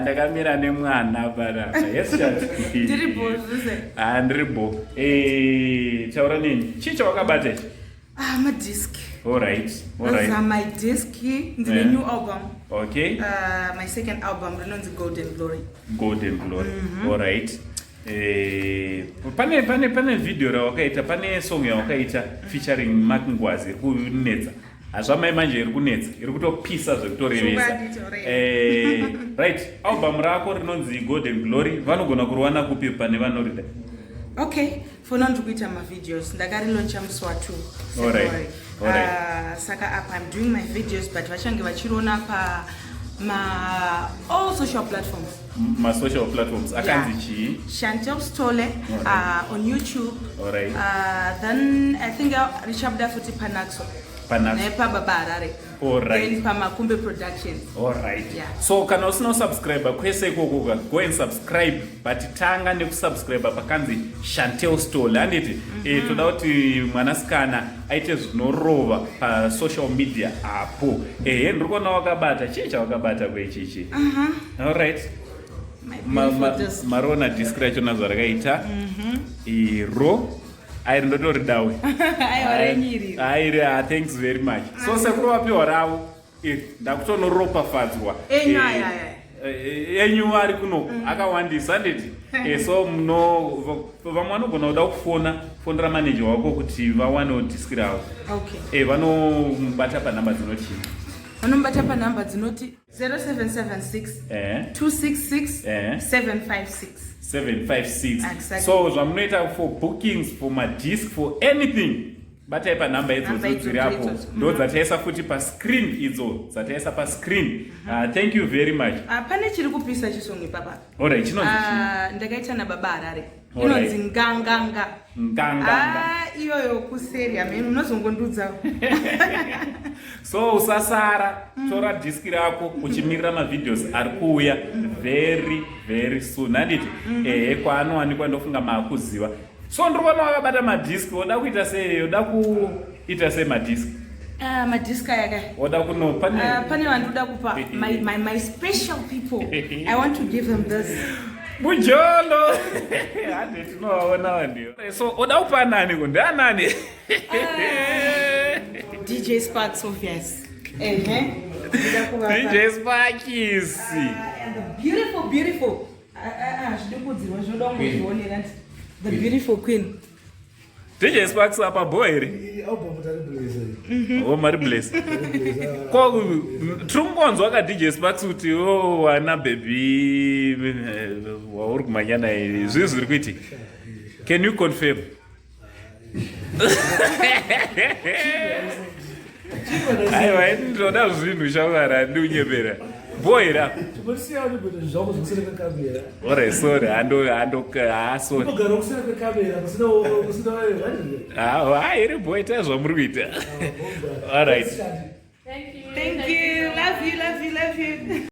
ndakamira nemwana panapa. Yes, Shantel. Ndiribo zvese. Ndiribo. Taura nini? Chii chawakabata ichi? My disc. All right. Those are my disc. The new album. Okay. My second album, Renonzi Golden Glory. Golden Glory. All right. Pane video rawakaita, pane song yawakaita featuring Mark Ngwazi kunetsa. Azvamai manje iri kunetsa, iri kutopisa zvekutorevesa. Right, album rako rinonzi Golden Glory, vanogona kuruwana kupi pane vanorida? Okay, for non kuita ma videos, ndakarilauncha musi wa 2 February. Saka apa I'm doing my videos but vachange vachirona pa all social platforms. Social platforms. Akanzi chi? Shantel Sithole on YouTube. All right. Then I think I'll reach up there for Panaxo. Nepa Babarare. All right. Then Pamakumbe Productions. All right. Yeah. So can also no subscriber kwese kokuka go and subscribe but tanga nekusubscribe pakanzi Shantel Sithole anditi toda kuti mwanasikana aite zvinorova pa social media apo ndikona wakabata chicha wakabata kwechichi. All right. Marona disc racho nazvo rakaita iro airi ndotoridawe airi thanks very much. So sekuru wapiwa ravo ndakutonoropafadzwa enyu ari kuno akawandisa nditi so vamwe vanogona kuda kufonera manager wako kuti vawanewo disc ravo. Vanomubata panhamba dzinoti vanomubata panhamba dzinoti 0776 266 756. Exactly. So zvamunoita for bookings, for my disc, for anything, batai panhamba idzodzo dziri apo ndo dzataisa futi pascreen idzo dzataisa pascreen. Thank you very much. Pane chiri kupisa chisongo ipapa. Alright, chinonzi ndakaita nababa Harare. Inonzi nganganga. Iyoyo kuseri ameni unozongondudza. So usasara tora disc rako uchimirira ma videos ari kuuya very soon. Handiti kwaanowanikwa ndofunga maakuziva. So ndikuona wakabata madisc oda kuita sei, oda kuita sei madisc? Madisc yaka. Oda kuno pane vanhu oda kupa my special people. I want to give them this. Mjolo. Handiti tinowaona vanhu. So oda kupa nani kundanani? DJ Sparks obvious. DJ Sparks. And the beautiful. The beautiful queen. DJ Sparks apa boy ri? Mari bless. Ko trumbonzwa ka DJ Sparks kuti wana baby wauri kumanyana zvizvi kuiti. Can you confirm? Aiwa ndoda zvinhu shavara ndiunyemera. Boy ra. Ore sorry sorry. Iri boy tazvamuri kuita. All right. Thank you. Love you.